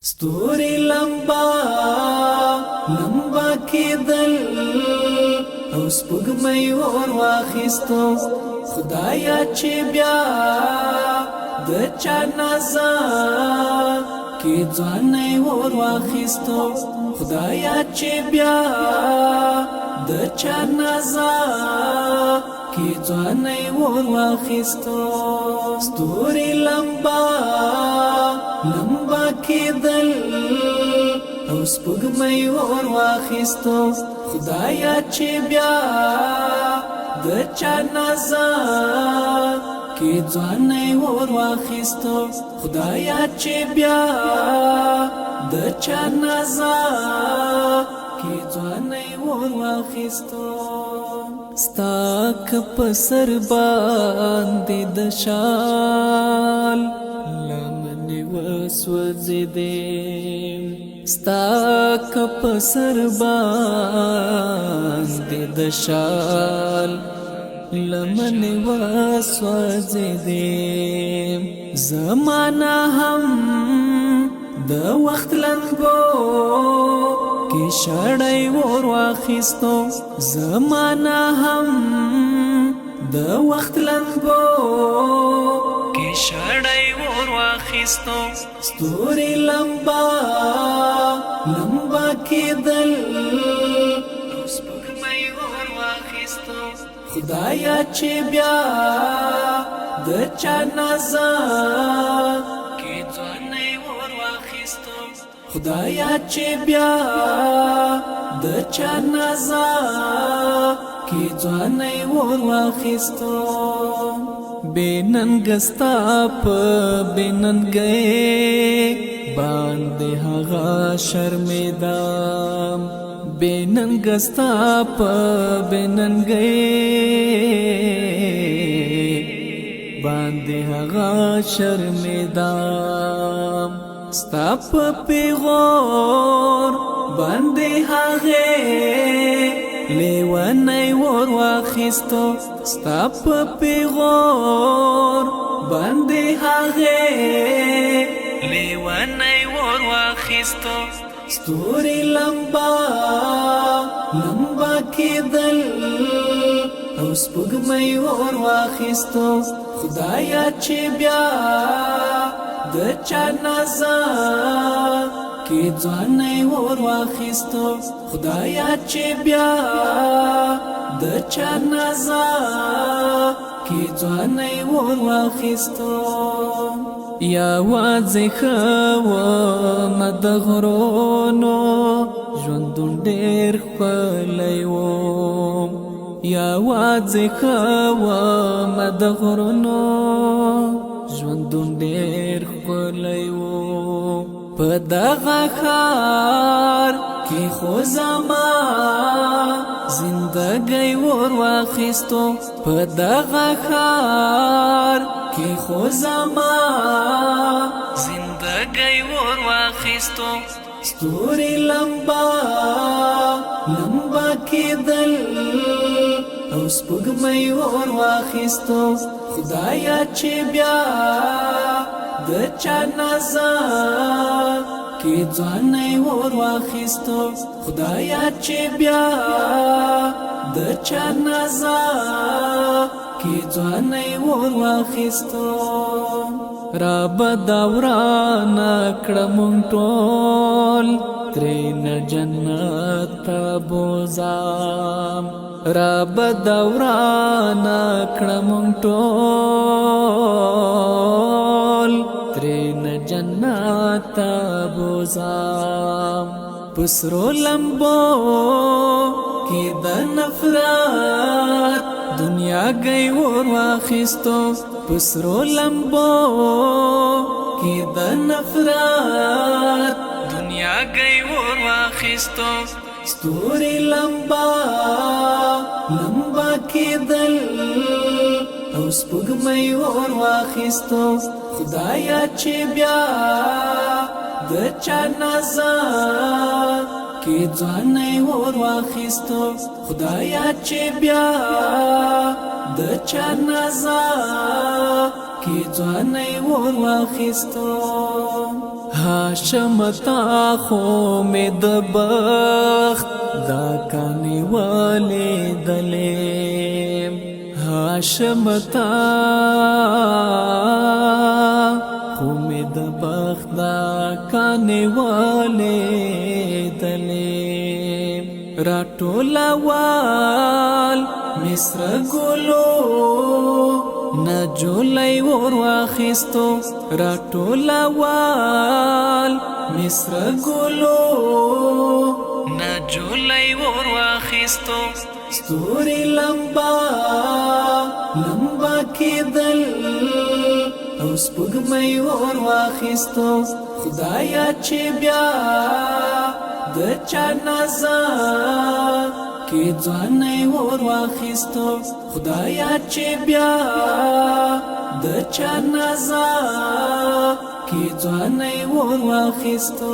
ستوري لمبا لمبا کېدل او سپوږمۍ ور واخیستو خدایا چې بیا د چا نظر کې ځوانۍ ور واخیستو خدایا چې بیا د چا نظر کې ځوانۍ ور واخیستو ستوري لمبا لمبا کېدل او سپوږمۍ ور واخیستو خدایا چې بیا د چا نظر کې ځوانۍ ور واخیستو خدایا چې بیا د چا نظر کې ځوانۍ ور واخیستو ستا کپ سر باندې د شال وسوځیدم ستا کپ سر باندې د شال لمن وسوځیدم زمانہ هم د وخت لنګو کې شړای ور واخیستو زمانہ هم د وخت لنګو کې شړای ور واخیستو ستوري لمبا لمبا کېدل او سپوږمۍ ور واخیستو خدایا چې بیا د چا نظر کې ځوانۍ ور واخیستو خدایا چې بیا د چا نظر کې ځوانۍ ور واخیستو بیننګستا په بیننګې باندې هغه شرمېدم بیننګستا په بیننګې باندې هغه شرمېدم ستا په پیغور باندې هغه لیوانای ور واخیستو ستا په پیغور باندې هغه لیوانای ور واخیستو ستوري لمبا لمبا کېدل او سپوږمۍ ور واخیستو خدایا چې بیا د چا نظر کې ځوانۍ ور واخیستو خدایا چې بیا د چا نظر کې ځوانۍ ور واخیستو یوازې ښه د غرونو ژوندون ډېر ښکلی و یوازې ښه د غرونو ژوندون ډېر ښکلی و په دغه ښار کې خو زما زندګۍ ور واخیستو په دغه ښار کې خو زما زندګۍ ور واخیستو ستوري لمبا لمبا کېدل او سپوږمۍ ور واخیستو خدایا چې بیا د چا نظر کې ځوانۍ ور واخیستو خدایا چې بیا د چا نظر کې ځوانۍ ور واخیستو رب دا ورانه کړه مونږ ټول ترېنه جنت ته بوځم رب دا ورانه کړه مونږ ټول ترېنه جنت ته بوځم پسرو لمبو کې د نفرت دنیا گئی ور واخیستو پسرو لمبو کې د نفرت دنیا گئی ور واخیستو ستوري لمبا لمبا کېدل او سپوږمۍ ور واخیستو خدایا چې بیا د چا نظر کې ځوانۍ ور واخیستو خدایا چې بیا د چا نظر کې ځوانۍ ور واخیستو هاشم تا خو می د بخت دا کانی والی دلیم هاشم تا خو می د بخت دا کانی والی دلیم راټولا وال مصر ګلو نجولای ور واخستو راټولا وال مصر ګلو نجولای ور واخستو ستوري لمبا لمبا کېدل او سپوږمۍ ور واخستو خدایا چې بیا د چا نظر کې ځواني ور واخستو خدایا چې بیا د چا نظر کې ځواني ور واخستو